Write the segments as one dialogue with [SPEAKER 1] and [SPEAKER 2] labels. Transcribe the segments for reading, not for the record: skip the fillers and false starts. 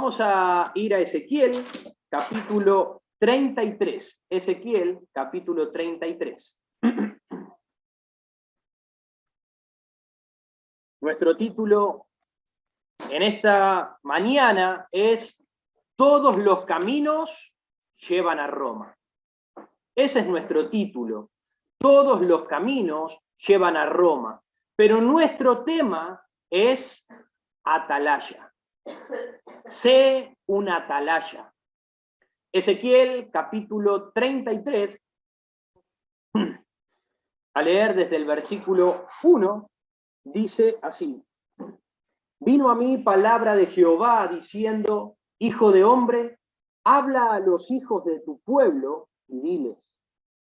[SPEAKER 1] Vamos a ir a Ezequiel, capítulo 33. Ezequiel, capítulo 33. Nuestro título en esta mañana es Todos los caminos llevan a Roma. Ese es nuestro título. Todos los caminos llevan a Roma. Pero nuestro tema es atalaya. Sé una atalaya. Ezequiel, capítulo 33, a leer desde el versículo 1, dice así: Vino a mí palabra de Jehová diciendo: Hijo de hombre, habla a los hijos de tu pueblo y diles: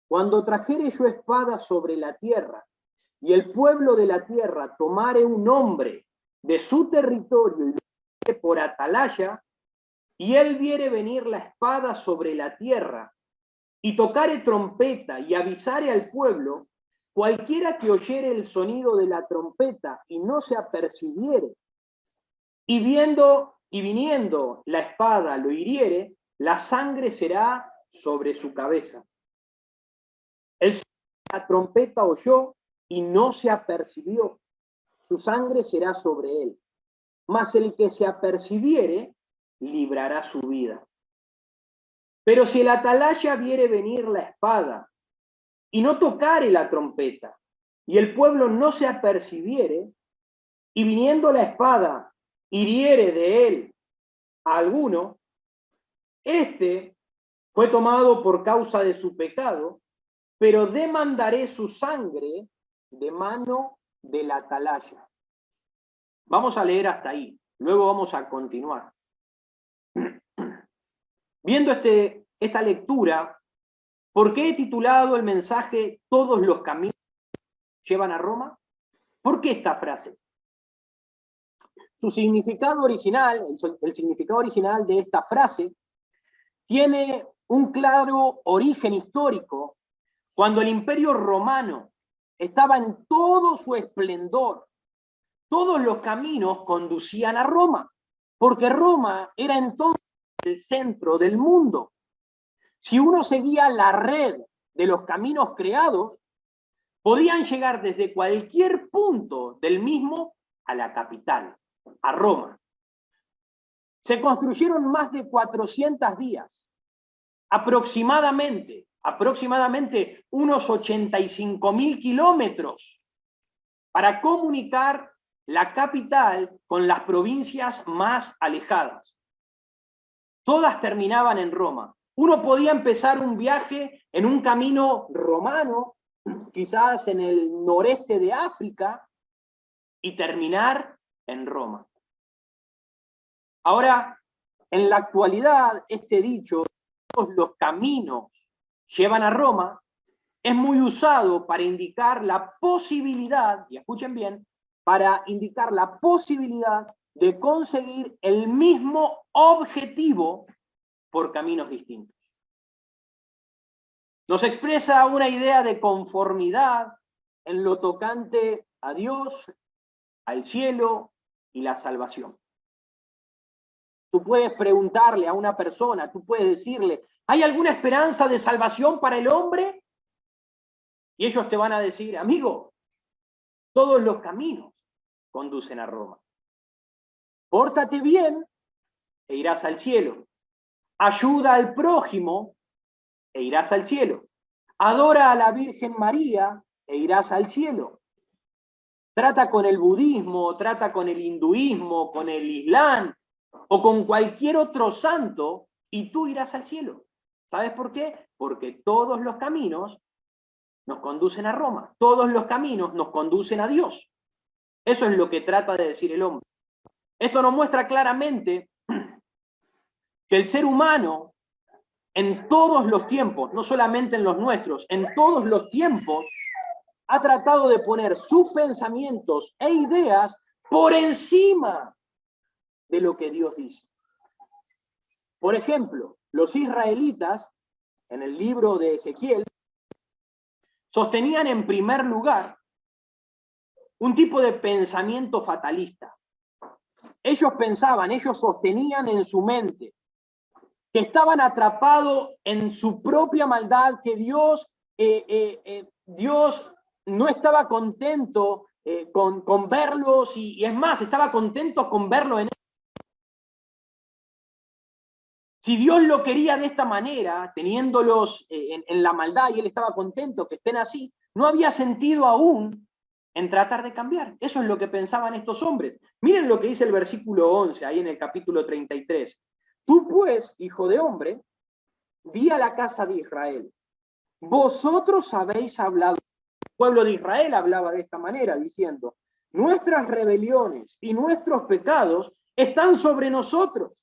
[SPEAKER 1] Cuando trajere yo espada sobre la tierra, y el pueblo de la tierra tomare un hombre de su territorio y lo lleve por atalaya, y él viere venir la espada sobre la tierra, y tocare trompeta y avisare al pueblo, cualquiera que oyere el sonido de la trompeta y no se apercibiere, y viniendo la espada lo hiriere, la sangre será sobre su cabeza. El sonido de la trompeta oyó y no se apercibió, su sangre será sobre él. Mas el que se apercibiere, librará su vida. Pero si el atalaya viere venir la espada y no tocare la trompeta, y el pueblo no se apercibiere, y viniendo la espada hiriere de él a alguno, este fue tomado por causa de su pecado, pero demandaré su sangre de mano del atalaya. Vamos a leer hasta ahí, luego vamos a continuar. Viendo esta lectura, ¿por qué he titulado el mensaje Todos los caminos llevan a Roma? ¿Por qué esta frase? Su significado original, el significado original de esta frase, tiene un claro origen histórico cuando el Imperio Romano estaba en todo su esplendor. Todos los caminos conducían a Roma, porque Roma era entonces el centro del mundo. Si uno seguía la red de los caminos creados, podían llegar desde cualquier punto del mismo a la capital, a Roma. Se construyeron más de 400 vías, aproximadamente unos 85.000 kilómetros, para comunicar la capital con las provincias más alejadas. Todas terminaban en Roma. Uno podía empezar un viaje en un camino romano, quizás en el noreste de África, y terminar en Roma. Ahora, en la actualidad, este dicho, todos los caminos llevan a Roma, es muy usado para indicar la posibilidad, y escuchen bien, para indicar la posibilidad de conseguir el mismo objetivo por caminos distintos. Nos expresa una idea de conformidad en lo tocante a Dios, al cielo y la salvación. Tú puedes preguntarle a una persona, tú puedes decirle, ¿hay alguna esperanza de salvación para el hombre? Y ellos te van a decir, amigo, todos los caminos conducen a Roma. Pórtate bien e irás al cielo. Ayuda al prójimo e irás al cielo. Adora a la Virgen María e irás al cielo. Trata con el budismo, trata con el hinduismo, con el islam o con cualquier otro santo y tú irás al cielo. ¿Sabes por qué? Porque todos los caminos nos conducen a Roma. Todos los caminos nos conducen a Dios. Eso es lo que trata de decir el hombre. Esto nos muestra claramente que el ser humano, en todos los tiempos, no solamente en los nuestros, en todos los tiempos, ha tratado de poner sus pensamientos e ideas por encima de lo que Dios dice. Por ejemplo, los israelitas, en el libro de Ezequiel, sostenían en primer lugar un tipo de pensamiento fatalista. ellos pensaban, ellos sostenían en su mente que estaban atrapados en su propia maldad, que Dios no estaba contento con verlos, y es más, estaba contento con verlos en. Si Dios lo quería de esta manera, teniéndolos en la maldad, y Él estaba contento que estén así, no había sentido aún en tratar de cambiar. Eso es lo que pensaban estos hombres. Miren lo que dice el versículo 11, ahí en el capítulo 33. Tú pues, hijo de hombre, di a la casa de Israel, vosotros habéis hablado. El pueblo de Israel hablaba de esta manera, diciendo, nuestras rebeliones y nuestros pecados están sobre nosotros,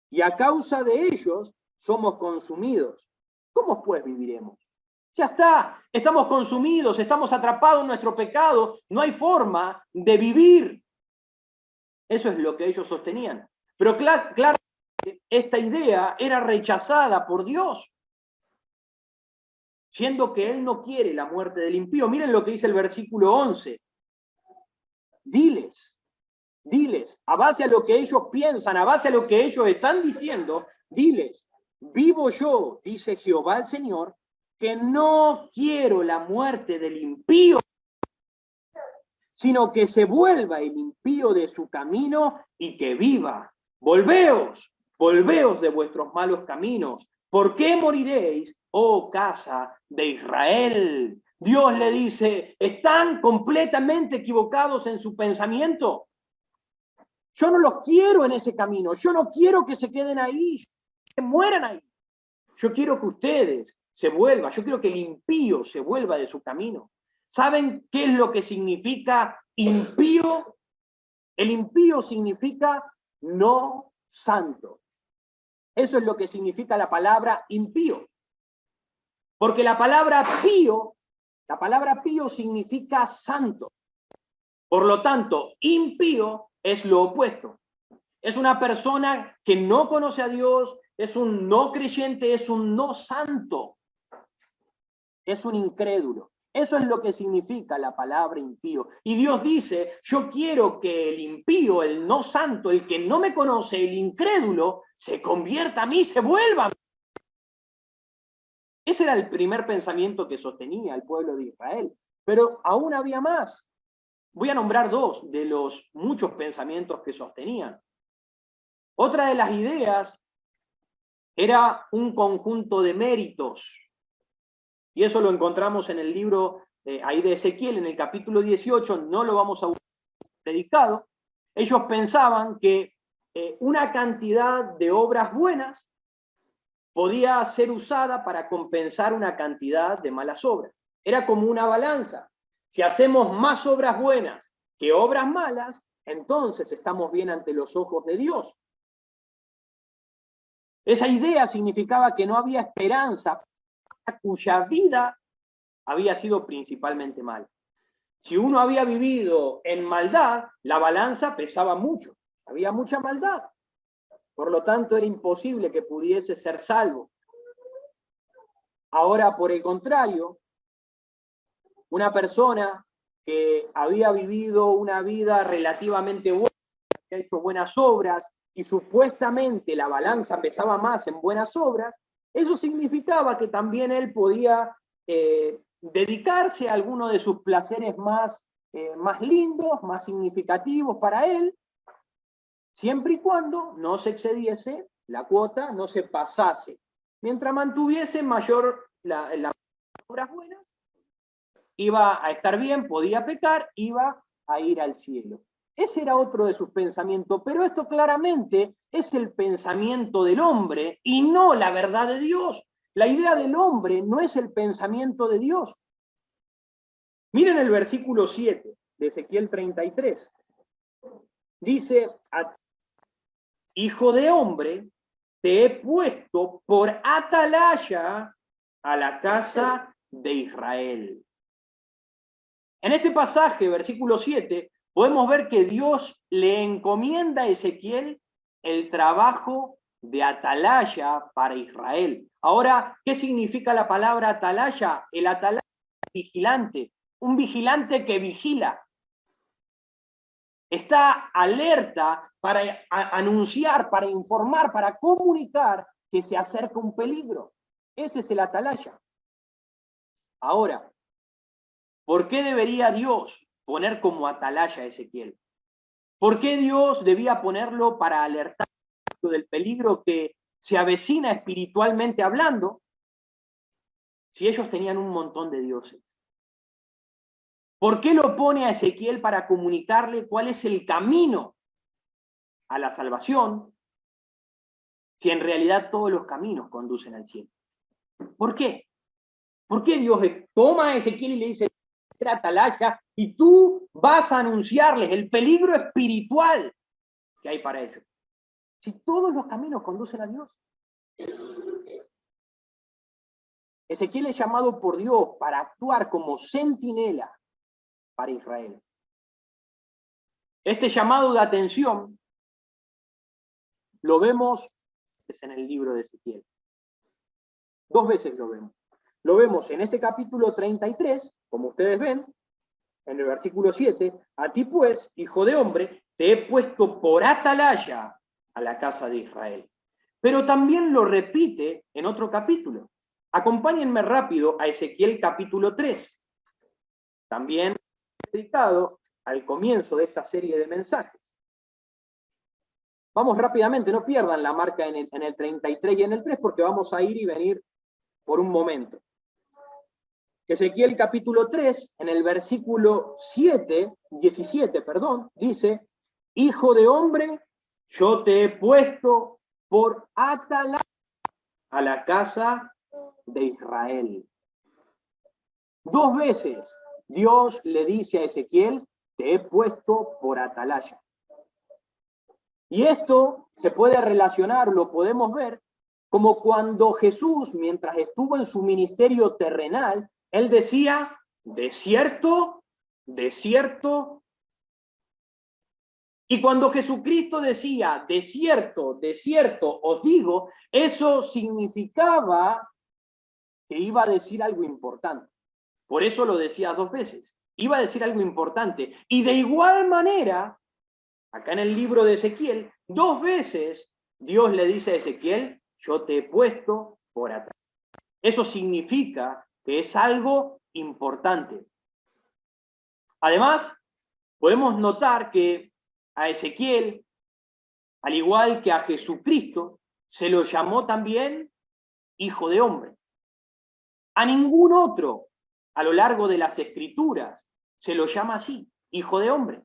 [SPEAKER 1] y a causa de ellos somos consumidos. ¿Cómo pues viviremos? Ya está, estamos consumidos, estamos atrapados en nuestro pecado, no hay forma de vivir. Eso es lo que ellos sostenían. Pero claro, esta idea era rechazada por Dios, siendo que Él no quiere la muerte del impío. Miren lo que dice el versículo 11. Diles, a base a lo que ellos piensan, a base a lo que ellos están diciendo, diles, vivo yo, dice Jehová el Señor, que no quiero la muerte del impío, sino que se vuelva el impío de su camino y que viva. Volveos de vuestros malos caminos. ¿Por qué moriréis, oh casa de Israel? Dios le dice, están completamente equivocados en su pensamiento. Yo no los quiero en ese camino, yo no quiero que se queden ahí, que mueran ahí. Yo quiero que ustedes se vuelvan, yo quiero que el impío se vuelva de su camino. ¿Saben qué es lo que significa impío? El impío significa no santo. Eso es lo que significa la palabra impío. Porque la palabra pío significa santo. Por lo tanto, impío es lo opuesto. Es una persona que no conoce a Dios, es un no creyente, es un no santo, es un incrédulo. Eso es lo que significa la palabra impío. Y Dios dice, yo quiero que el impío, el no santo, el que no me conoce, el incrédulo, se convierta a mí, se vuelva a mí. Ese era el primer pensamiento que sostenía el pueblo de Israel. Pero aún había más. Voy a nombrar dos de los muchos pensamientos que sostenían. Otra de las ideas era un conjunto de méritos. Y eso lo encontramos en el libro ahí de Ezequiel, en el capítulo 18, no lo vamos a buscar predicado. Ellos pensaban que una cantidad de obras buenas podía ser usada para compensar una cantidad de malas obras. Era como una balanza. Si hacemos más obras buenas que obras malas, entonces estamos bien ante los ojos de Dios. Esa idea significaba que no había esperanza cuya vida había sido principalmente mal. Si uno había vivido en maldad, la balanza pesaba mucho, había mucha maldad. Por lo tanto, era imposible que pudiese ser salvo. Ahora, por el contrario, una persona que había vivido una vida relativamente buena, que ha hecho buenas obras, y supuestamente la balanza pesaba más en buenas obras, eso significaba que también él podía dedicarse a alguno de sus placeres más lindos, más significativos para él, siempre y cuando no se excediese la cuota, no se pasase. Mientras mantuviese mayor las obras buenas, iba a estar bien, podía pecar, iba a ir al cielo. Ese era otro de sus pensamientos, pero esto claramente es el pensamiento del hombre y no la verdad de Dios. La idea del hombre no es el pensamiento de Dios. Miren el versículo 7 de Ezequiel 33. Dice, hijo de hombre, te he puesto por atalaya a la casa de Israel. En este pasaje, versículo 7, podemos ver que Dios le encomienda a Ezequiel el trabajo de atalaya para Israel. Ahora, ¿qué significa la palabra atalaya? El atalaya es vigilante, un vigilante que vigila. Está alerta para anunciar, para informar, para comunicar que se acerca un peligro. Ese es el atalaya. Ahora, ¿por qué debería Dios poner como atalaya a Ezequiel? ¿Por qué Dios debía ponerlo para alertar del peligro que se avecina espiritualmente hablando, si ellos tenían un montón de dioses? ¿Por qué lo pone a Ezequiel para comunicarle cuál es el camino a la salvación, si en realidad todos los caminos conducen al cielo? ¿Por qué? ¿Por qué Dios toma a Ezequiel y le dice, atalaya, y tú vas a anunciarles el peligro espiritual que hay para ellos? Si todos los caminos conducen a Dios. Ezequiel es llamado por Dios para actuar como centinela para Israel. Este llamado de atención lo vemos en el libro de Ezequiel. 2 veces lo vemos. Lo vemos en este capítulo 33, como ustedes ven, en el versículo 7, a ti pues, hijo de hombre, te he puesto por atalaya a la casa de Israel. Pero también lo repite en otro capítulo. Acompáñenme rápido a Ezequiel capítulo 3. También dedicado al comienzo de esta serie de mensajes. Vamos rápidamente, no pierdan la marca en el 33 y en el 3, porque vamos a ir y venir por un momento. Ezequiel capítulo 3, en el versículo 17, dice, hijo de hombre, yo te he puesto por atalaya a la casa de Israel. 2 veces Dios le dice a Ezequiel, te he puesto por atalaya. Y esto se puede relacionar, lo podemos ver, como cuando Jesús, mientras estuvo en su ministerio terrenal, él decía, desierto, desierto. Y cuando Jesucristo decía, desierto, desierto, os digo, eso significaba que iba a decir algo importante. Por eso lo decía 2 veces. Iba a decir algo importante. Y de igual manera, acá en el libro de Ezequiel, 2 veces Dios le dice a Ezequiel, yo te he puesto por atrás. Eso significa que es algo importante. Además, podemos notar que a Ezequiel, al igual que a Jesucristo, se lo llamó también hijo de hombre. A ningún otro, a lo largo de las Escrituras, se lo llama así, hijo de hombre.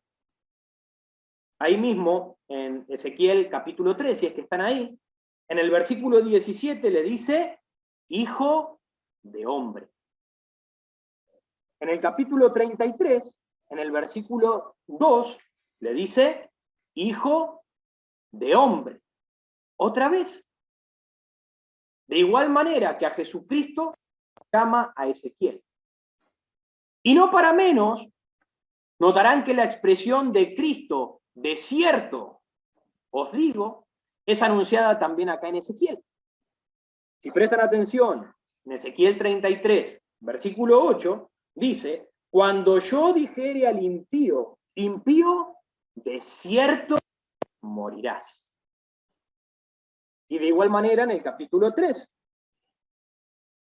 [SPEAKER 1] Ahí mismo, en Ezequiel capítulo 3, si es que están ahí, en el versículo 17 le dice, hijo de hombre. En el capítulo 33, en el versículo 2, le dice, hijo de hombre. Otra vez. De igual manera que a Jesucristo llama a Ezequiel. Y no para menos, notarán que la expresión de Cristo, desierto, os digo, es anunciada también acá en Ezequiel. Si prestan atención, en Ezequiel 33, versículo 8, dice, cuando yo dijere al impío, impío, desierto morirás. Y de igual manera en el capítulo 3,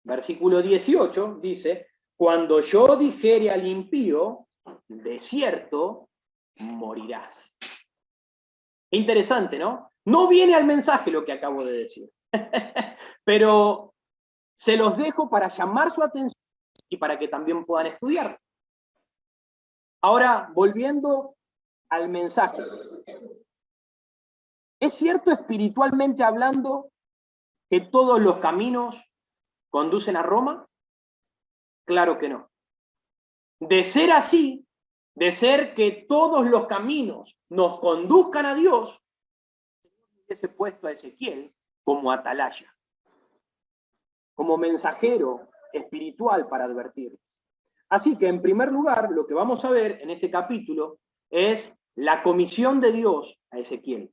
[SPEAKER 1] versículo 18, dice, cuando yo dijere al impío, desierto morirás. Interesante, ¿no? No viene al mensaje lo que acabo de decir, pero se los dejo para llamar su atención y para que también puedan estudiar. Ahora, volviendo al mensaje. ¿Es cierto espiritualmente hablando que todos los caminos conducen a Roma? Claro que no. De ser así, de ser que todos los caminos nos conduzcan a Dios, hubiese puesto a Ezequiel como atalaya, como mensajero espiritual para advertirles. Así que, en primer lugar, lo que vamos a ver en este capítulo es la comisión de Dios a Ezequiel.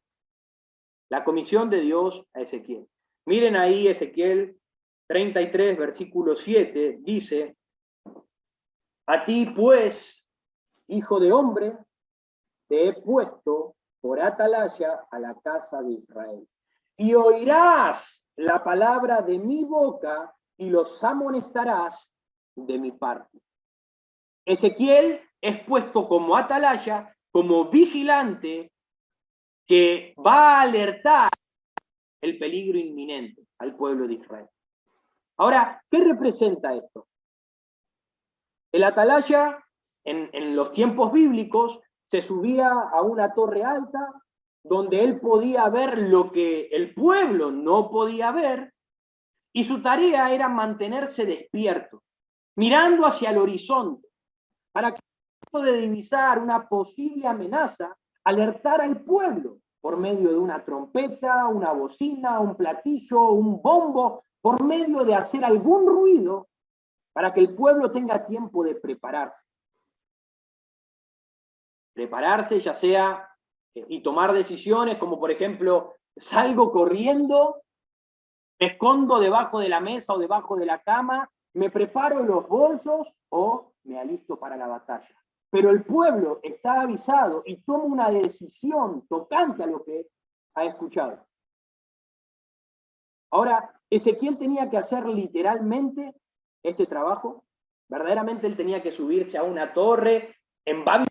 [SPEAKER 1] La comisión de Dios a Ezequiel. Miren ahí Ezequiel 33, versículo 7, dice, a ti pues, hijo de hombre, te he puesto por atalaya a la casa de Israel. Y oirás la palabra de mi boca y los amonestarás de mi parte. Ezequiel es puesto como atalaya, como vigilante, que va a alertar el peligro inminente al pueblo de Israel. Ahora, ¿qué representa esto? El atalaya, en los tiempos bíblicos, se subía a una torre alta, donde él podía ver lo que el pueblo no podía ver, y su tarea era mantenerse despierto, mirando hacia el horizonte, para que de divisar una posible amenaza, alertar al pueblo por medio de una trompeta, una bocina, un platillo, un bombo, por medio de hacer algún ruido para que el pueblo tenga tiempo de prepararse. Prepararse ya sea y tomar decisiones como por ejemplo, salgo corriendo, me escondo debajo de la mesa o debajo de la cama, me preparo los bolsos o me alisto para la batalla. Pero el pueblo está avisado y toma una decisión tocante a lo que ha escuchado. Ahora, Ezequiel tenía que hacer literalmente este trabajo. Verdaderamente él tenía que subirse a una torre en Babilonia.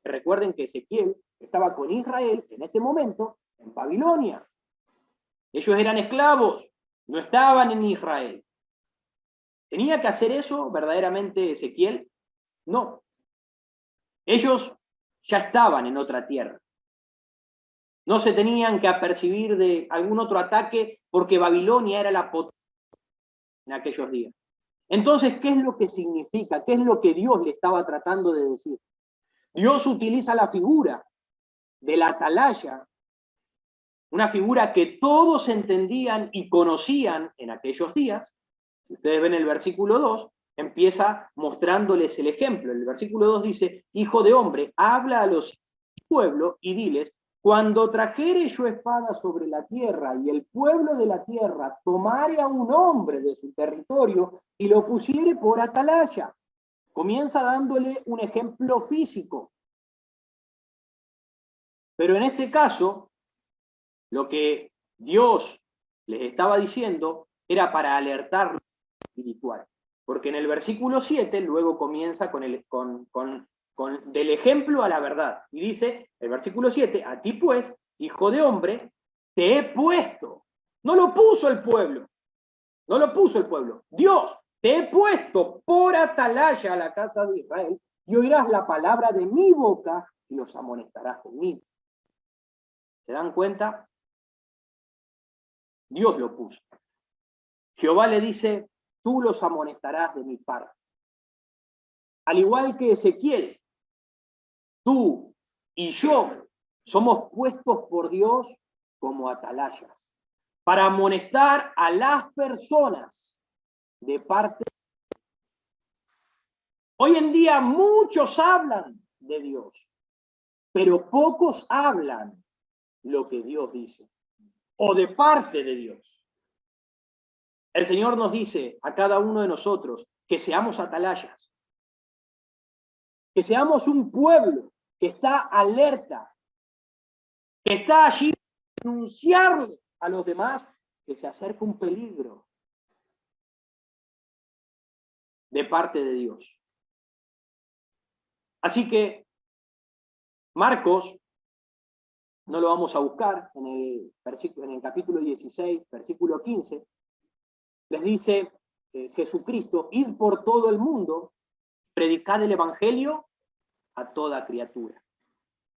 [SPEAKER 1] Recuerden que Ezequiel estaba con Israel en este momento en Babilonia. Ellos eran esclavos, no estaban en Israel. ¿Tenía que hacer eso verdaderamente Ezequiel? No. Ellos ya estaban en otra tierra. No se tenían que apercibir de algún otro ataque porque Babilonia era la potencia en aquellos días. Entonces, ¿qué es lo que significa? ¿Qué es lo que Dios le estaba tratando de decir? Dios utiliza la figura de la atalaya, una figura que todos entendían y conocían en aquellos días. Si ustedes ven el versículo 2, empieza mostrándoles el ejemplo. El versículo 2 dice, hijo de hombre, habla a los pueblos y diles, cuando trajere yo espada sobre la tierra y el pueblo de la tierra tomare a un hombre de su territorio y lo pusiere por atalaya. Comienza dándole un ejemplo físico. Pero en este caso, lo que Dios les estaba diciendo era para alertar lo espiritual. Porque en el versículo 7 luego comienza del ejemplo a la verdad. Y dice, el versículo 7, a ti pues, hijo de hombre, te he puesto. No lo puso el pueblo. No lo puso el pueblo. Dios, te he puesto por atalaya a la casa de Israel y oirás la palabra de mi boca y los amonestarás conmigo. ¿Se dan cuenta? Dios lo puso. Jehová le dice, tú los amonestarás de mi parte. Al igual que Ezequiel, tú y yo somos puestos por Dios como atalayas para amonestar a las personas de parte. Hoy en día muchos hablan de Dios, pero pocos hablan lo que Dios dice, o de parte de Dios. El Señor nos dice a cada uno de nosotros que seamos atalayas, que seamos un pueblo que está alerta, que está allí para anunciarle a los demás que se acerca un peligro de parte de Dios. Así que Marcos, no lo vamos a buscar, en el capítulo 16, versículo 15, les dice Jesucristo, id por todo el mundo, predicad el evangelio a toda criatura.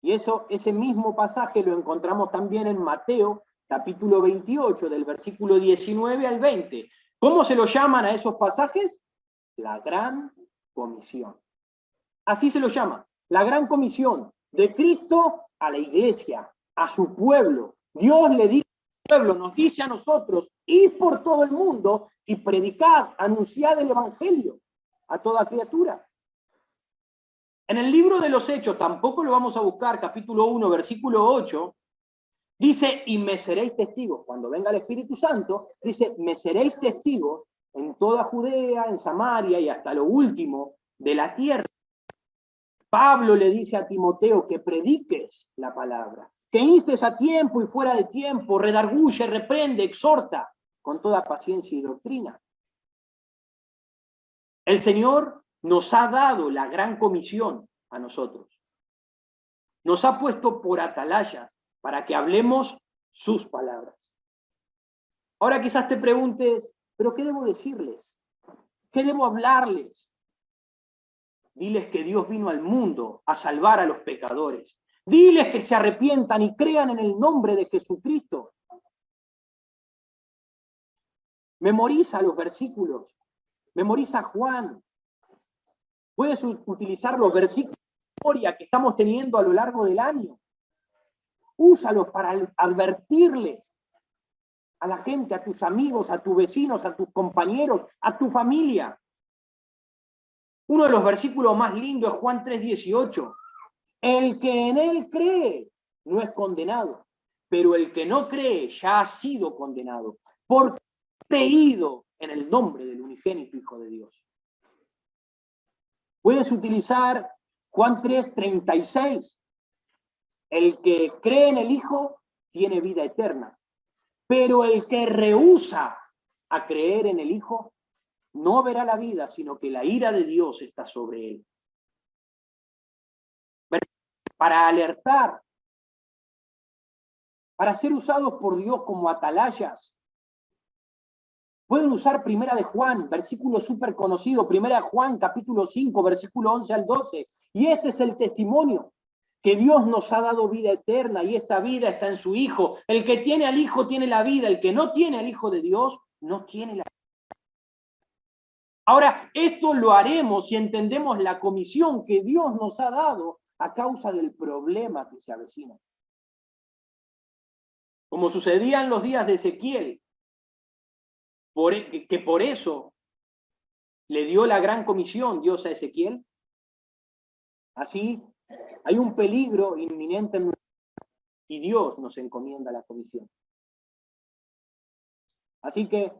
[SPEAKER 1] Y ese mismo pasaje lo encontramos también en Mateo, capítulo 28, del versículo 19 al 20. ¿Cómo se lo llaman a esos pasajes? La Gran Comisión. Así se lo llama, la Gran Comisión, de Cristo a la iglesia, a su pueblo. Dios le dice al pueblo, nos dice a nosotros, id por todo el mundo y predicad, anunciad el evangelio a toda criatura. En el libro de los Hechos, tampoco lo vamos a buscar, capítulo 1, versículo 8, dice, y me seréis testigos, cuando venga el Espíritu Santo, dice, me seréis testigos en toda Judea, en Samaria y hasta lo último de la tierra. Pablo le dice a Timoteo que prediques la palabra. que instes a tiempo y fuera de tiempo, redarguye, reprende, exhorta, con toda paciencia y doctrina. El Señor nos ha dado la gran comisión a nosotros. Nos ha puesto por atalayas para que hablemos sus palabras. Ahora quizás te preguntes, ¿pero qué debo decirles? ¿Qué debo hablarles? Diles que Dios vino al mundo a salvar a los pecadores. Diles que se arrepientan y crean en el nombre de Jesucristo. Memoriza los versículos. Memoriza Juan. Puedes utilizar los versículos de historia que estamos teniendo a lo largo del año. Úsalos para advertirles a la gente, a tus amigos, a tus vecinos, a tus compañeros, a tu familia. Uno de los versículos más lindos es Juan 3:18. El que en él cree no es condenado, pero el que no cree ya ha sido condenado, porque ha creído en el nombre del unigénito Hijo de Dios. Puedes utilizar Juan 3:36. El que cree en el Hijo tiene vida eterna, pero el que rehúsa a creer en el Hijo no verá la vida, sino que la ira de Dios está sobre él. Para alertar, para ser usados por Dios como atalayas. Pueden usar Primera de Juan, versículo súper conocido, Primera de Juan, capítulo 5, versículo 11 al 12. Y este es el testimonio, que Dios nos ha dado vida eterna y esta vida está en su Hijo. El que tiene al Hijo tiene la vida, el que no tiene al Hijo de Dios no tiene la vida. Ahora, esto lo haremos si entendemos la comisión que Dios nos ha dado a causa del problema que se avecina. Como sucedía en los días de Ezequiel, que por eso le dio la gran comisión Dios a Ezequiel. Así, hay un peligro inminente en nuestra vida y Dios nos encomienda la comisión. Así que,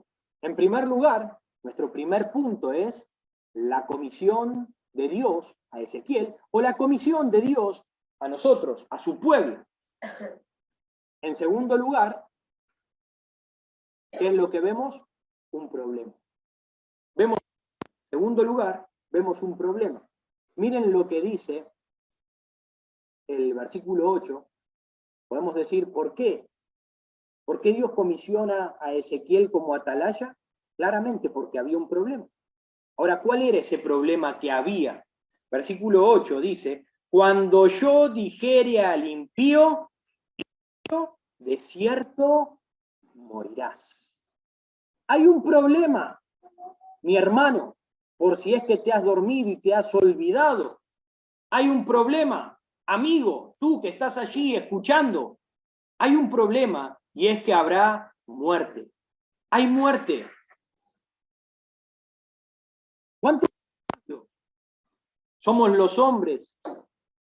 [SPEAKER 1] en primer lugar, nuestro primer punto es la comisión de Dios a Ezequiel o la comisión de Dios a nosotros, a su pueblo. En segundo lugar, ¿qué es lo que vemos? Un problema. En segundo lugar, vemos un problema. Miren lo que dice el versículo 8. Podemos decir, ¿por qué? ¿Por qué Dios comisiona a Ezequiel como atalaya? Claramente porque había un problema. Ahora, ¿cuál era ese problema que había? Versículo 8 dice, cuando yo dijere al impío, de cierto morirás. Hay un problema, mi hermano, por si es que te has dormido y te has olvidado. Hay un problema, amigo, tú que estás allí escuchando. Hay un problema y es que habrá muerte. Hay muerte. ¿Cuántos somos los hombres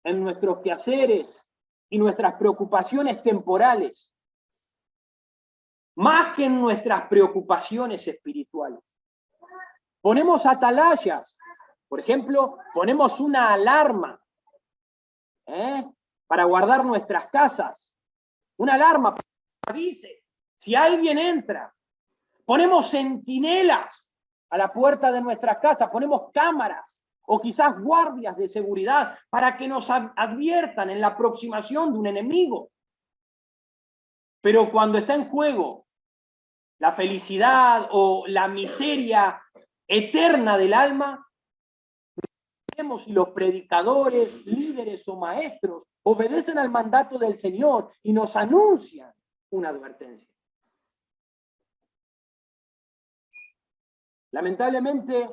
[SPEAKER 1] en nuestros quehaceres y nuestras preocupaciones temporales, más que en nuestras preocupaciones espirituales? Ponemos atalayas, por ejemplo, ponemos una alarma para guardar nuestras casas, una alarma para que avise si alguien entra. Ponemos centinelas a la puerta de nuestras casas, ponemos cámaras o quizás guardias de seguridad para que nos adviertan en la aproximación de un enemigo. Pero cuando está en juego la felicidad o la miseria eterna del alma, vemos si los predicadores, líderes o maestros obedecen al mandato del Señor y nos anuncian una advertencia. Lamentablemente,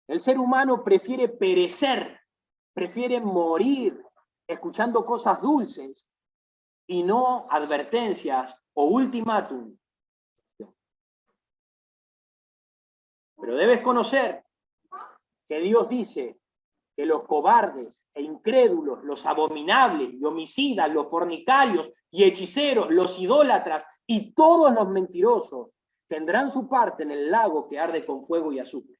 [SPEAKER 1] el ser humano prefiere perecer, prefiere morir escuchando cosas dulces y no advertencias o ultimátum. Pero debes conocer que Dios dice que los cobardes e incrédulos, los abominables y homicidas, los fornicarios y hechiceros, los idólatras y todos los mentirosos tendrán su parte en el lago que arde con fuego y azufre.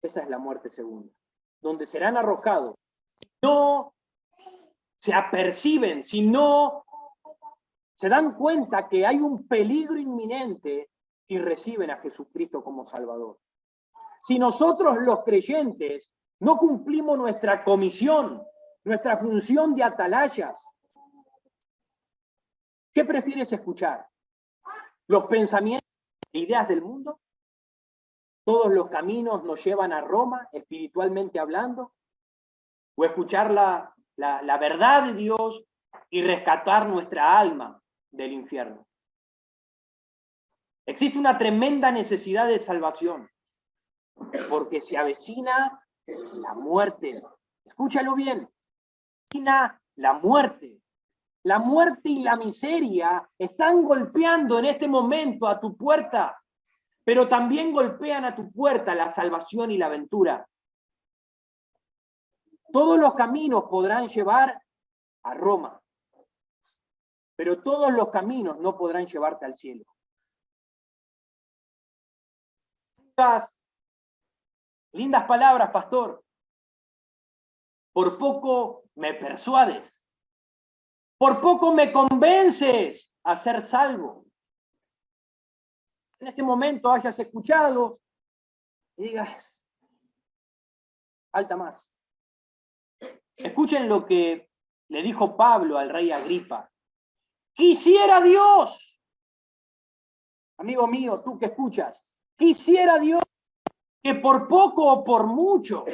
[SPEAKER 1] Esa es la muerte segunda, donde serán arrojados. No se aperciben, si no se dan cuenta que hay un peligro inminente y reciben a Jesucristo como Salvador. Si nosotros los creyentes no cumplimos nuestra comisión, nuestra función de atalayas, ¿qué prefieres escuchar? ¿Los pensamientos e ideas del mundo? ¿Todos los caminos nos llevan a Roma, espiritualmente hablando? ¿O escuchar la verdad de Dios y rescatar nuestra alma del infierno? Existe una tremenda necesidad de salvación, porque se avecina la muerte. Escúchalo bien, avecina la muerte. La muerte y la miseria están golpeando en este momento a tu puerta, pero también golpean a tu puerta la salvación y la aventura. Todos los caminos podrán llevar a Roma, pero todos los caminos no podrán llevarte al cielo. Lindas palabras, pastor. Por poco me persuades. Por poco me convences a ser salvo. En este momento hayas escuchado y digas, falta más. Escuchen lo que le dijo Pablo al rey Agripa. Quisiera Dios, amigo mío, tú que escuchas, quisiera Dios que por poco o por mucho,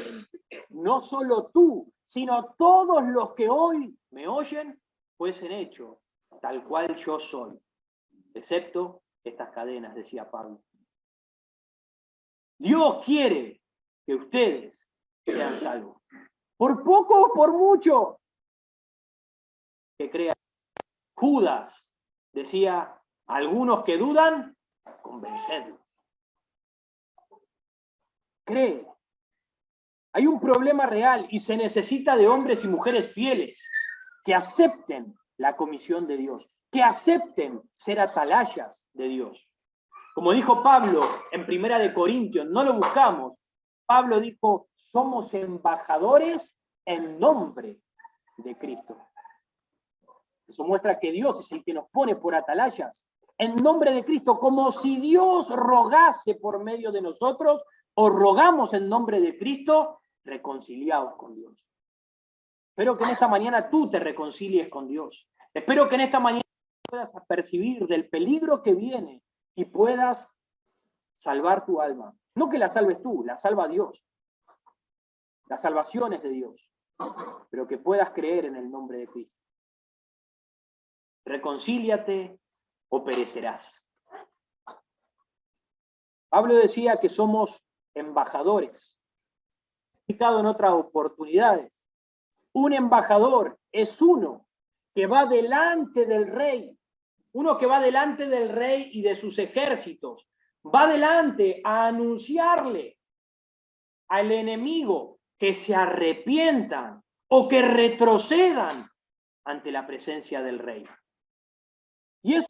[SPEAKER 1] no solo tú, sino todos los que hoy me oyen, fuesen hechos tal cual yo soy, excepto estas cadenas, decía Pablo. Dios quiere que ustedes sean salvos. Por poco o por mucho. Que crean. Judas decía, algunos que dudan, convencerlos. Cree. Hay un problema real y se necesita de hombres y mujeres fieles que acepten la comisión de Dios, que acepten ser atalayas de Dios. Como dijo Pablo en 1 Corintios, no lo buscamos. Pablo dijo, somos embajadores en nombre de Cristo. Eso muestra que Dios es el que nos pone por atalayas, en nombre de Cristo, como si Dios rogase por medio de nosotros, o rogamos en nombre de Cristo, reconciliados con Dios. Espero que en esta mañana tú te reconcilies con Dios. Espero que en esta mañana puedas percibir del peligro que viene y puedas salvar tu alma. No que la salves tú, la salva Dios. La salvación es de Dios. Pero que puedas creer en el nombre de Cristo. Reconcíliate o perecerás. Pablo decía que somos embajadores. He explicado en otras oportunidades. Un embajador es uno que va delante del rey. Uno que va delante del rey y de sus ejércitos. Va delante a anunciarle al enemigo que se arrepientan o que retrocedan ante la presencia del rey. Y eso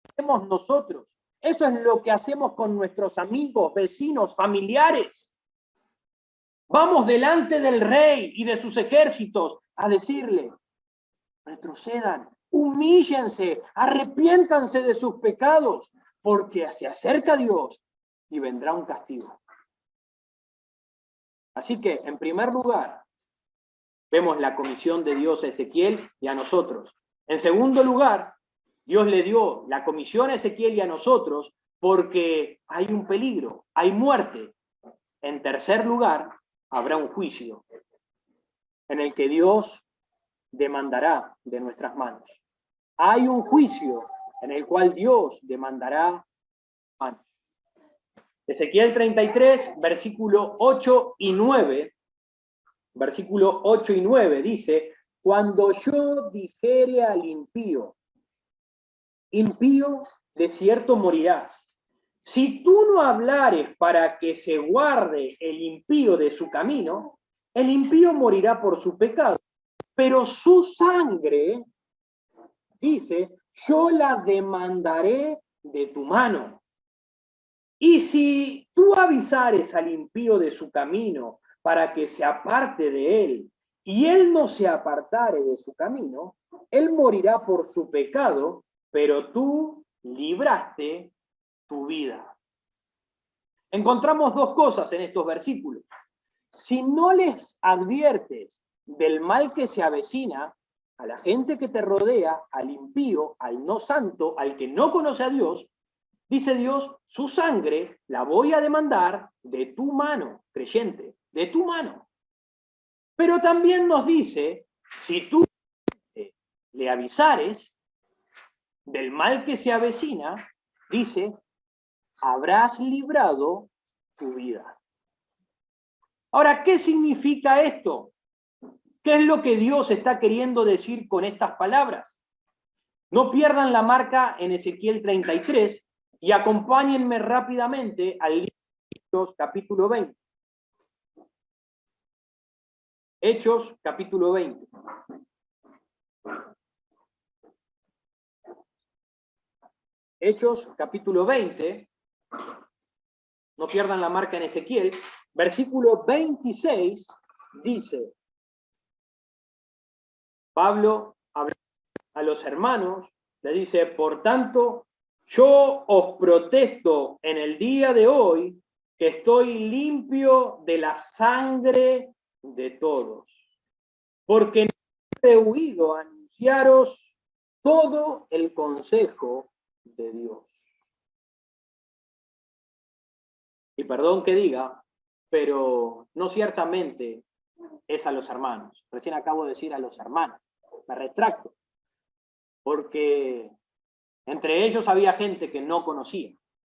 [SPEAKER 1] hacemos nosotros. Eso es lo que hacemos con nuestros amigos, vecinos, familiares. Vamos delante del rey y de sus ejércitos a decirle, retrocedan, humíllense, arrepiéntanse de sus pecados, porque se acerca Dios y vendrá un castigo. Así que, en primer lugar, vemos la comisión de Dios a Ezequiel y a nosotros. En segundo lugar, Dios le dio la comisión a Ezequiel y a nosotros porque hay un peligro, hay muerte. En tercer lugar, habrá un juicio en el que Dios demandará de nuestras manos. Hay un juicio en el cual Dios demandará manos. Ezequiel 33, versículo 8 y 9, versículo 8 y 9 dice, cuando yo dijere al impío, impío, de cierto morirás. Si tú no hablares para que se guarde el impío de su camino, el impío morirá por su pecado. Pero su sangre, dice, yo la demandaré de tu mano. Y si tú avisares al impío de su camino para que se aparte de él y él no se apartare de su camino, él morirá por su pecado, pero tú libraste tu vida. Encontramos dos cosas en estos versículos. Si no les adviertes del mal que se avecina a la gente que te rodea, al impío, al no santo, al que no conoce a Dios, dice Dios, su sangre la voy a demandar de tu mano, creyente, de tu mano. Pero también nos dice, si tú le avisares del mal que se avecina, dice, habrás librado tu vida. Ahora, ¿qué significa esto? ¿Qué es lo que Dios está queriendo decir con estas palabras? No pierdan la marca en Ezequiel 33 y acompáñenme rápidamente al libro de Hechos, capítulo 20. Hechos, capítulo 20. Hechos, capítulo 20. No pierdan la marca en Ezequiel. Versículo 26 dice, Pablo habla a los hermanos, le dice, por tanto, yo os protesto en el día de hoy que estoy limpio de la sangre de todos, porque no he huido a anunciaros todo el consejo de Dios. Y perdón que diga, pero no ciertamente es a los hermanos. Recién acabo de decir a los hermanos. Me retracto. Porque entre ellos había gente que no conocía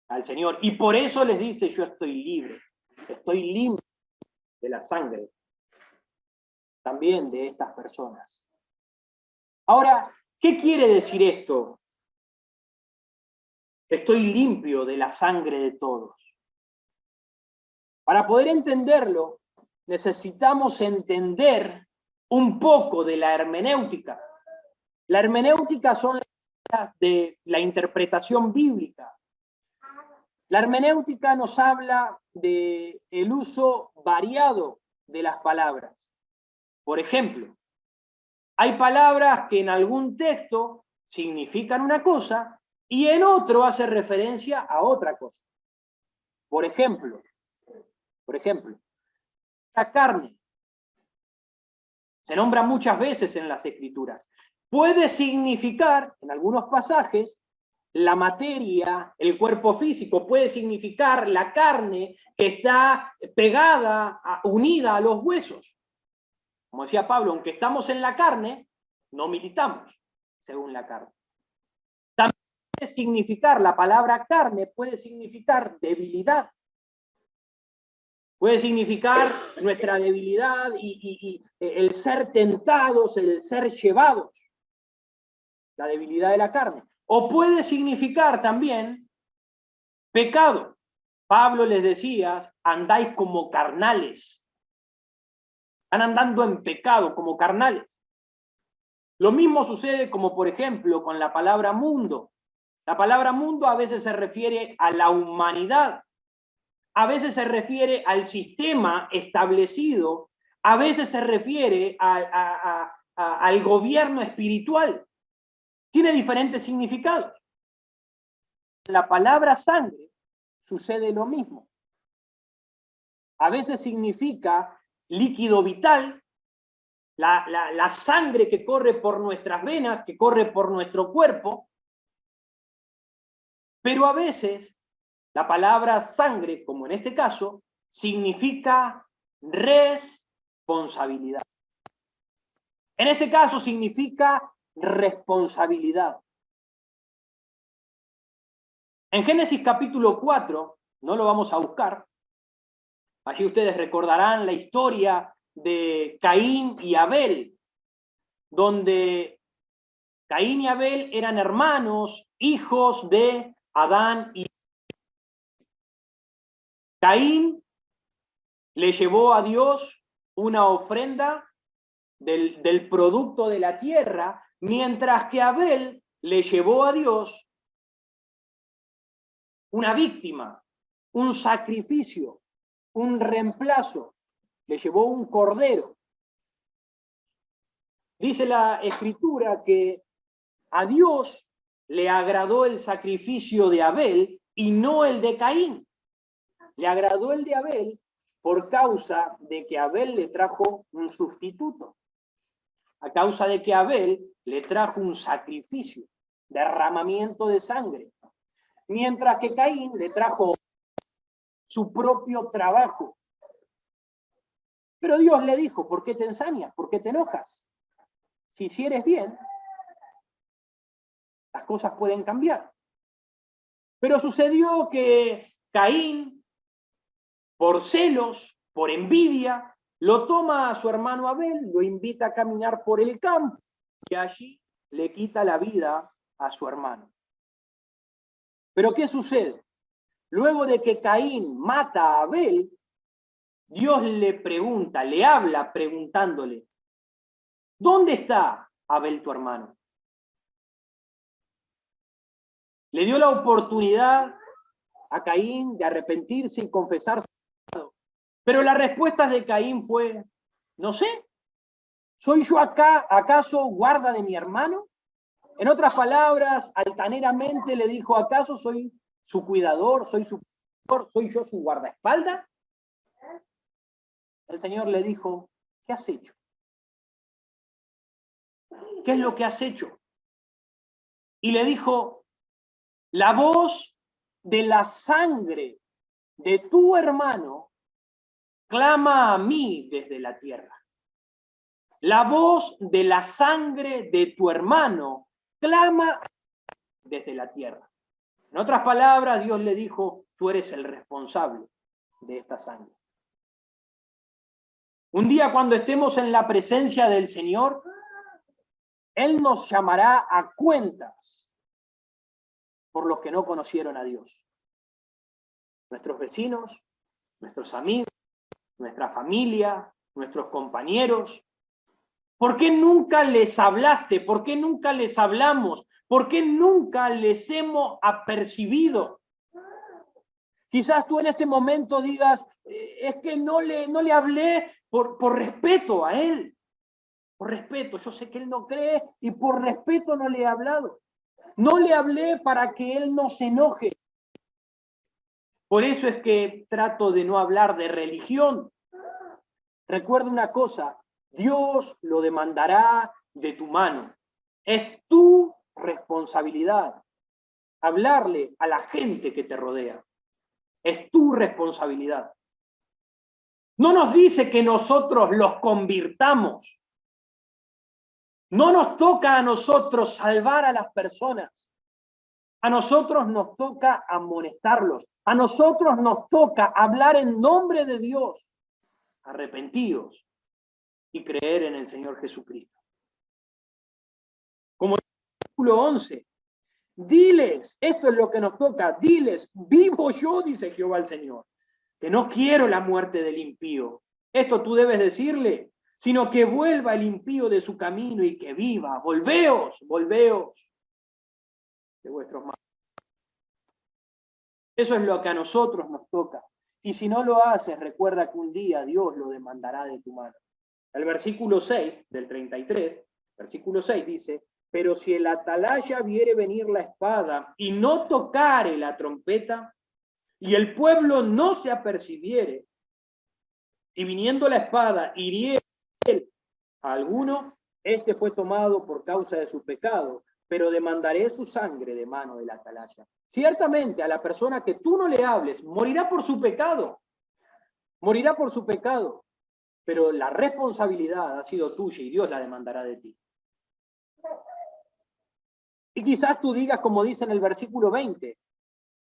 [SPEAKER 1] al Señor. Y por eso les dice, yo estoy libre. Estoy limpio de la sangre también de estas personas. Ahora, ¿qué quiere decir esto? Estoy limpio de la sangre de todos. Para poder entenderlo, necesitamos entender un poco de la hermenéutica. La hermenéutica son las de la interpretación bíblica. La hermenéutica nos habla del uso variado de las palabras. Por ejemplo, hay palabras que en algún texto significan una cosa y en otro hace referencia a otra cosa. Por ejemplo, la carne se nombra muchas veces en las Escrituras. Puede significar, en algunos pasajes, la materia, el cuerpo físico, puede significar la carne que está pegada, unida a los huesos. Como decía Pablo, aunque estamos en la carne, no militamos según la carne. También puede significar, la palabra carne puede significar debilidad. Puede significar nuestra debilidad y el ser tentados, el ser llevados. La debilidad de la carne. O puede significar también pecado. Pablo les decía, andáis como carnales. Están andando en pecado, como carnales. Lo mismo sucede como, por ejemplo, con la palabra mundo. La palabra mundo a veces se refiere a la humanidad. A veces se refiere al sistema establecido. A veces se refiere al gobierno espiritual. Tiene diferentes significados. La palabra sangre sucede lo mismo. A veces significa líquido vital, la sangre que corre por nuestras venas, que corre por nuestro cuerpo, pero a veces la palabra sangre, como en este caso, significa responsabilidad. En este caso significa responsabilidad. En Génesis capítulo 4, no lo vamos a buscar, allí ustedes recordarán la historia de Caín y Abel, donde Caín y Abel eran hermanos, hijos de Adán y Caín le llevó a Dios una ofrenda del producto de la tierra, mientras que Abel le llevó a Dios una víctima, un sacrificio, un reemplazo, le llevó un cordero. Dice la Escritura que a Dios le agradó el sacrificio de Abel y no el de Caín. Le agradó el de Abel por causa de que Abel le trajo un sustituto. A causa de que Abel le trajo un sacrificio, derramamiento de sangre. Mientras que Caín le trajo su propio trabajo. Pero Dios le dijo, ¿por qué te ensañas? ¿Por qué te enojas? Si hicieres bien, las cosas pueden cambiar. Pero sucedió que Caín, por celos, por envidia, lo toma a su hermano Abel, lo invita a caminar por el campo, y allí le quita la vida a su hermano. Pero ¿qué sucede? Luego de que Caín mata a Abel, Dios le pregunta, le habla preguntándole, ¿dónde está Abel tu hermano? Le dio la oportunidad a Caín de arrepentirse y confesar su pecado. Pero la respuesta de Caín fue, no sé, ¿soy yo acá, acaso guarda de mi hermano? En otras palabras, altaneramente le dijo, ¿acaso soy su cuidador, soy su cuidador, soy yo su guardaespaldas? El Señor le dijo, ¿qué has hecho? ¿Qué es lo que has hecho? Y le dijo, la voz de la sangre de tu hermano clama a mí desde la tierra. La voz de la sangre de tu hermano clama desde la tierra. En otras palabras, Dios le dijo, tú eres el responsable de esta sangre. Un día cuando estemos en la presencia del Señor, Él nos llamará a cuentas por los que no conocieron a Dios. Nuestros vecinos, nuestros amigos, nuestra familia, nuestros compañeros. ¿Por qué nunca les hablaste? ¿Por qué nunca les hablamos? ¿Por qué nunca les hemos apercibido? Quizás tú en este momento digas, es que no le hablé por respeto a él. Por respeto, yo sé que él no cree y por respeto no le he hablado. No le hablé para que él no se enoje. Por eso es que trato de no hablar de religión. Recuerda una cosa, Dios lo demandará de tu mano. Es tu responsabilidad hablarle a la gente que te rodea. Es tu responsabilidad. No nos dice que nosotros los convirtamos. No nos toca a nosotros salvar a las personas. A nosotros nos toca amonestarlos. A nosotros nos toca hablar en nombre de Dios, arrepentidos y creer en el Señor Jesucristo. Como el versículo 11, diles, esto es lo que nos toca, diles, vivo yo, dice Jehová el Señor, que no quiero la muerte del impío. Esto tú debes decirle, sino que vuelva el impío de su camino y que viva. Volveos, volveos de vuestros malos. Eso es lo que a nosotros nos toca. Y si no lo haces, recuerda que un día Dios lo demandará de tu mano. El versículo 6 del 33, versículo 6 dice, pero si el atalaya viere venir la espada y no tocare la trompeta, y el pueblo no se apercibiere, y viniendo la espada hiriere a alguno, este fue tomado por causa de su pecado, pero demandaré su sangre de mano del atalaya. Ciertamente a la persona que tú no le hables, morirá por su pecado, morirá por su pecado, pero la responsabilidad ha sido tuya y Dios la demandará de ti. Y quizás tú digas, como dice en el versículo 20,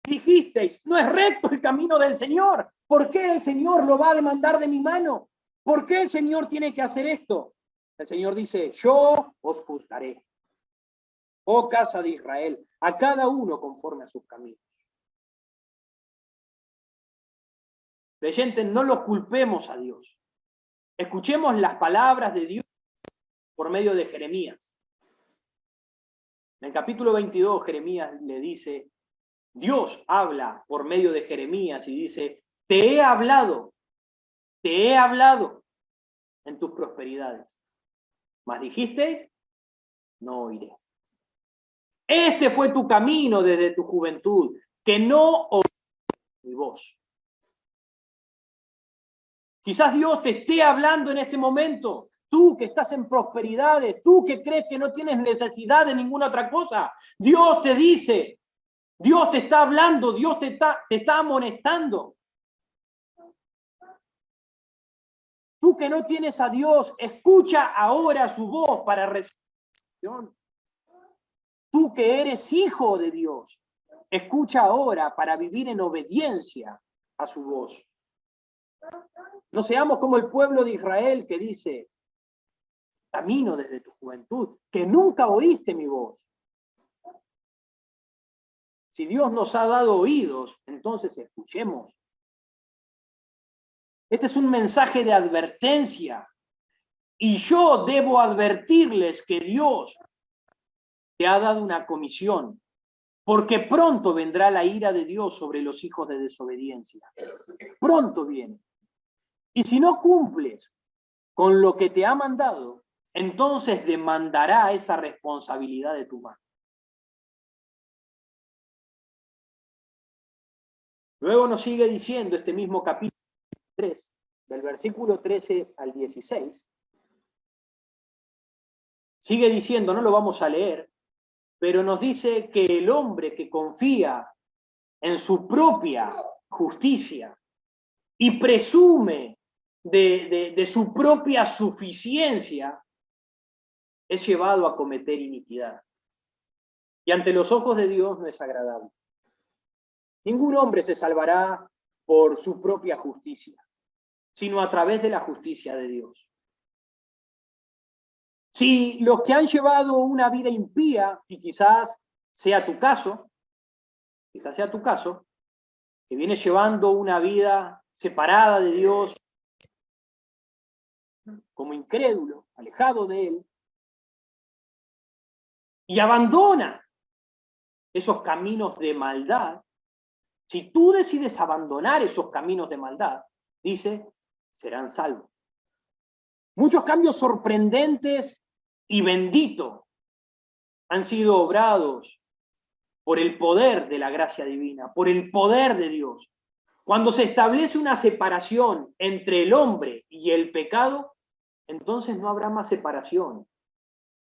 [SPEAKER 1] dijisteis, no es recto el camino del Señor. ¿Por qué el Señor lo va a demandar de mi mano? ¿Por qué el Señor tiene que hacer esto? El Señor dice, yo os juzgaré. Oh casa de Israel, a cada uno conforme a sus caminos. Creyentes, no lo culpemos a Dios. Escuchemos las palabras de Dios por medio de Jeremías. En el capítulo 22, Jeremías le dice, Dios habla por medio de Jeremías y dice, te he hablado en tus prosperidades, mas dijisteis, no oiré. Este fue tu camino desde tu juventud, que no oíste mi voz. Quizás Dios te esté hablando en este momento. Tú que estás en prosperidades, tú que crees que no tienes necesidad de ninguna otra cosa. Dios te dice, Dios te está hablando, Dios te está amonestando. Tú que no tienes a Dios, escucha ahora su voz para recibir. Tú que eres hijo de Dios, escucha ahora para vivir en obediencia a su voz. No seamos como el pueblo de Israel que dice, camino desde tu juventud, que nunca oíste mi voz. Si Dios nos ha dado oídos, entonces escuchemos. Este es un mensaje de advertencia. Y yo debo advertirles que Dios te ha dado una comisión, porque pronto vendrá la ira de Dios sobre los hijos de desobediencia. Pronto viene. Y si no cumples con lo que te ha mandado, entonces demandará esa responsabilidad de tu mano. Luego nos sigue diciendo este mismo capítulo 3, del versículo 13 al 16. Sigue diciendo, no lo vamos a leer, pero nos dice que el hombre que confía en su propia justicia y presume de su propia suficiencia, es llevado a cometer iniquidad. Y ante los ojos de Dios no es agradable. Ningún hombre se salvará por su propia justicia, sino a través de la justicia de Dios. Si los que han llevado una vida impía, y quizás sea tu caso, que vienes llevando una vida separada de Dios, como incrédulo, alejado de Él, y abandona esos caminos de maldad, si tú decides abandonar esos caminos de maldad, dice, serán salvos. Muchos cambios sorprendentes y benditos han sido obrados por el poder de la gracia divina, por el poder de Dios. Cuando se establece una separación entre el hombre y el pecado, entonces no habrá más separación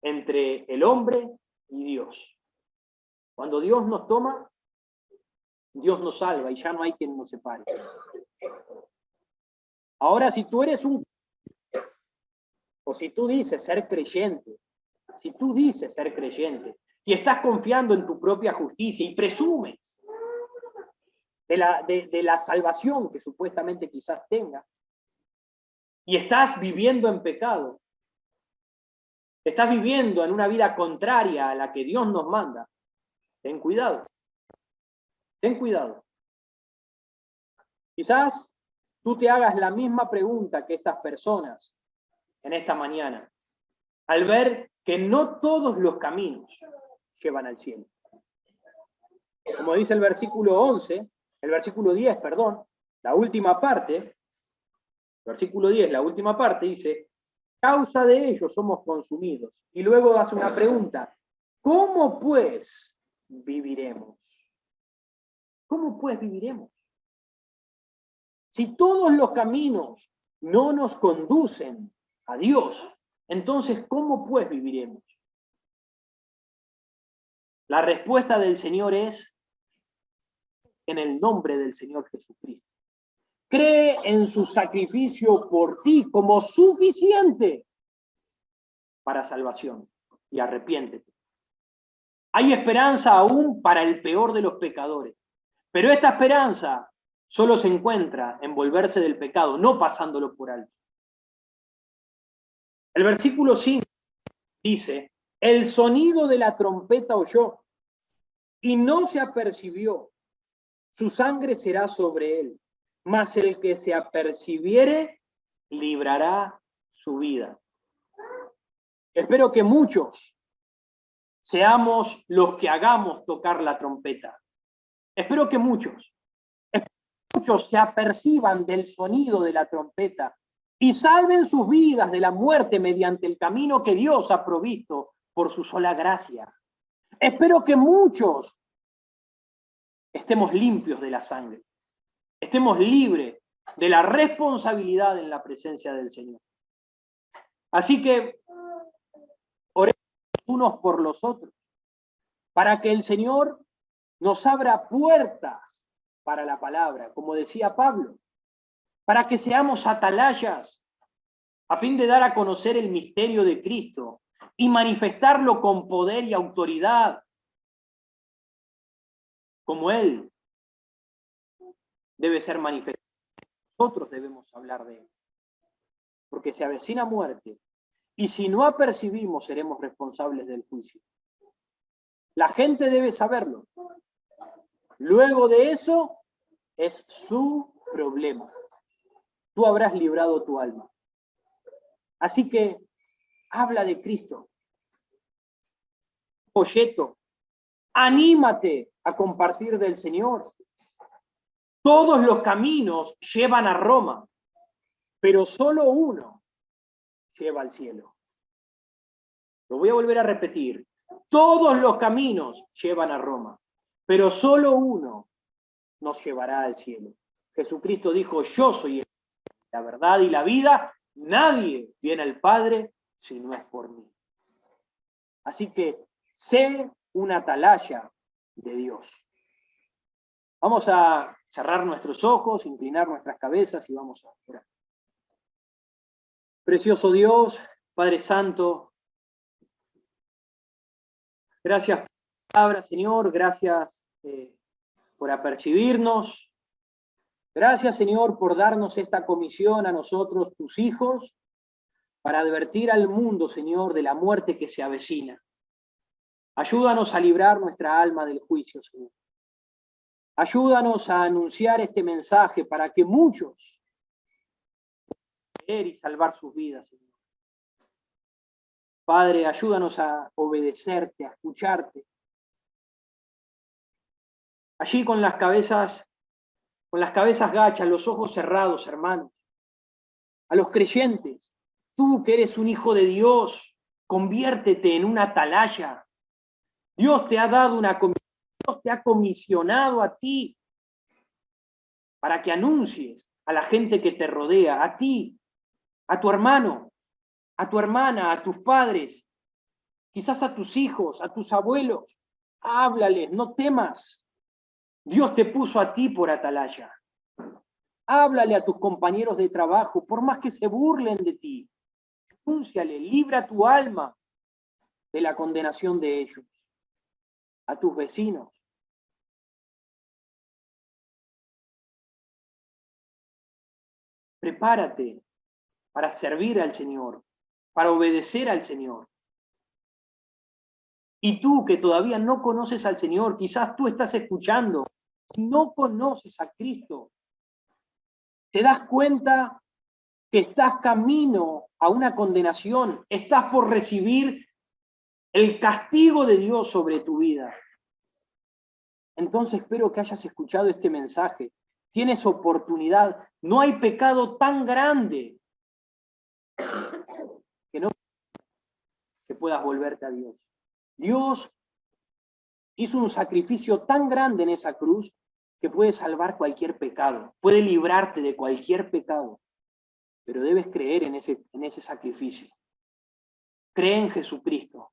[SPEAKER 1] entre el hombre y Dios. Cuando Dios nos toma, Dios nos salva y ya no hay quien nos separe. Ahora, si tú eres o si tú dices ser creyente, y estás confiando en tu propia justicia y presumes de la salvación que supuestamente quizás tengas, y estás viviendo en pecado, estás viviendo en una vida contraria a la que Dios nos manda, ten cuidado. Ten cuidado. Quizás tú te hagas la misma pregunta que estas personas en esta mañana, al ver que no todos los caminos llevan al cielo. Como dice el versículo 10, la última parte, versículo 10, la última parte dice, causa de ello somos consumidos. Y luego hace una pregunta, ¿cómo pues viviremos? ¿Cómo pues viviremos? Si todos los caminos no nos conducen a Dios, entonces, ¿cómo pues viviremos? La respuesta del Señor es en el nombre del Señor Jesucristo. Cree en su sacrificio por ti como suficiente para salvación y arrepiéntete. Hay esperanza aún para el peor de los pecadores, pero esta esperanza solo se encuentra en volverse del pecado, no pasándolo por alto. El versículo 5 dice, el sonido de la trompeta oyó y no se apercibió, su sangre será sobre él, mas el que se apercibiere librará su vida. Espero que muchos seamos los que hagamos tocar la trompeta. Espero que muchos se aperciban del sonido de la trompeta y salven sus vidas de la muerte mediante el camino que Dios ha provisto por su sola gracia. Espero que muchos estemos limpios de la sangre, estemos libres de la responsabilidad en la presencia del Señor. Así que oremos unos por los otros, para que el Señor nos abra puertas para la palabra, como decía Pablo, para que seamos atalayas, a fin de dar a conocer el misterio de Cristo y manifestarlo con poder y autoridad, como Él debe ser manifestado. Nosotros debemos hablar de Él, porque se avecina muerte, y si no apercibimos, seremos responsables del juicio. La gente debe saberlo. Luego de eso, es su problema. Tú habrás librado tu alma. Así que, habla de Cristo. Folleto, anímate a compartir del Señor. Todos los caminos llevan a Roma, pero solo uno lleva al cielo. Lo voy a volver a repetir. Todos los caminos llevan a Roma, pero solo uno nos llevará al cielo. Jesucristo dijo, yo soy la verdad y la vida, nadie viene al Padre si no es por mí. Así que sé una atalaya de Dios. Vamos a cerrar nuestros ojos, inclinar nuestras cabezas y vamos a orar. Precioso Dios, Padre Santo, gracias por la palabra, Señor, gracias por apercibirnos. Gracias, Señor, por darnos esta comisión a nosotros, tus hijos, para advertir al mundo, Señor, de la muerte que se avecina. Ayúdanos a librar nuestra alma del juicio, Señor. Ayúdanos a anunciar este mensaje para que muchos puedan creer y salvar sus vidas, Señor. Padre, ayúdanos a obedecerte, a escucharte. Allí con las cabezas gachas, los ojos cerrados, hermanos. A los creyentes, tú que eres un hijo de Dios, conviértete en una atalaya. Dios te ha dado una comisión, Dios te ha comisionado a ti para que anuncies a la gente que te rodea, a ti, a tu hermano, a tu hermana, a tus padres, quizás a tus hijos, a tus abuelos. Háblales, no temas. Dios te puso a ti por atalaya. Háblale a tus compañeros de trabajo, por más que se burlen de ti. Anúnciale, libra tu alma de la condenación de ellos. A tus vecinos. Prepárate para servir al Señor, para obedecer al Señor. Y tú que todavía no conoces al Señor, quizás tú estás escuchando, no conoces a Cristo, te das cuenta que estás camino a una condenación, estás por recibir el castigo de Dios sobre tu vida. Entonces espero que hayas escuchado este mensaje. Tienes oportunidad. No hay pecado tan grande que puedas volverte a Dios. Dios hizo un sacrificio tan grande en esa cruz que puede salvar cualquier pecado, puede librarte de cualquier pecado, pero debes creer en ese sacrificio. Cree en Jesucristo.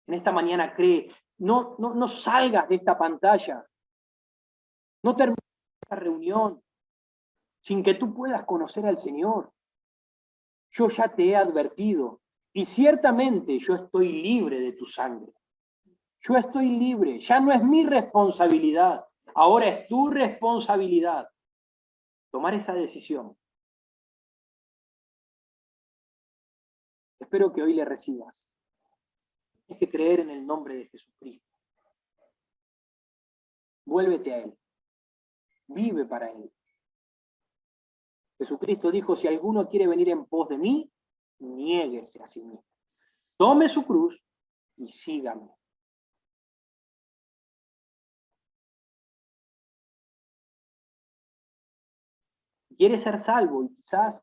[SPEAKER 1] En esta mañana cree. No salgas de esta pantalla. No termines esta reunión sin que tú puedas conocer al Señor. Yo ya te he advertido y ciertamente yo estoy libre de tu sangre. Yo estoy libre, ya no es mi responsabilidad, ahora es tu responsabilidad tomar esa decisión. Espero que hoy le recibas. Tienes que creer en el nombre de Jesucristo. Vuélvete a Él. Vive para Él. Jesucristo dijo, si alguno quiere venir en pos de mí, niéguese a sí mismo. Tome su cruz y sígame. Si quieres ser salvo y quizás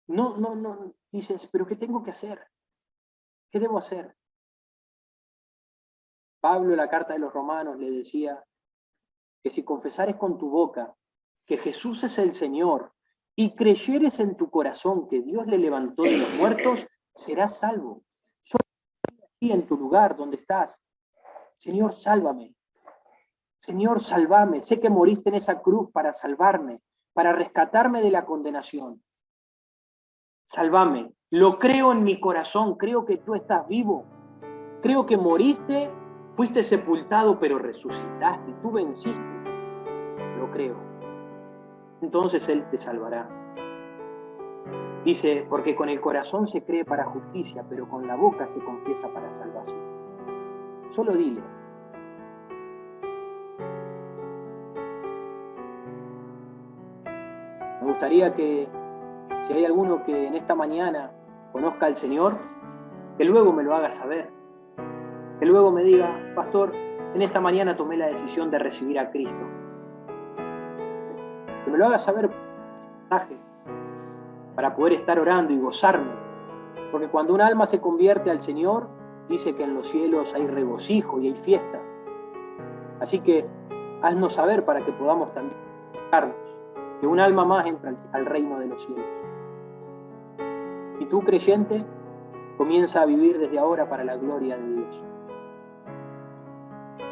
[SPEAKER 1] no, dices, pero ¿qué tengo que hacer? ¿Qué debo hacer? Pablo en la carta de los Romanos le decía que si confesares con tu boca que Jesús es el Señor y creyeres en tu corazón que Dios le levantó de los muertos, serás salvo. Yo estoy aquí en tu lugar donde estás. Señor, sálvame. Señor, salvame. Sé que moriste en esa cruz para salvarme, para rescatarme de la condenación. Sálvame. Lo creo en mi corazón. Creo que tú estás vivo. Creo que moriste, fuiste sepultado, pero resucitaste. Tú venciste. Lo creo. Entonces Él te salvará. Dice, porque con el corazón se cree para justicia, pero con la boca se confiesa para salvación. Solo dile. Me gustaría que, si hay alguno que en esta mañana conozca al Señor, que luego me lo haga saber. Que luego me diga, pastor, en esta mañana tomé la decisión de recibir a Cristo. Que me lo haga saber por mensaje, para poder estar orando y gozarme. Porque cuando un alma se convierte al Señor, dice que en los cielos hay regocijo y hay fiesta. Así que haznos saber para que podamos también gozarnos, que un alma más entra al reino de los cielos. Y tú, creyente, comienza a vivir desde ahora para la gloria de Dios.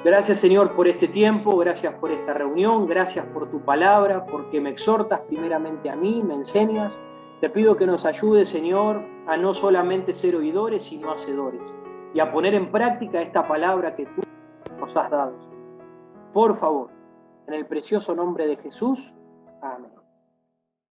[SPEAKER 1] Gracias, Señor, por este tiempo, gracias por esta reunión, gracias por tu palabra, porque me exhortas primeramente a mí, me enseñas. Te pido que nos ayudes, Señor, a no solamente ser oidores, sino hacedores, y a poner en práctica esta palabra que tú nos has dado. Por favor, en el precioso nombre de Jesús. Amén.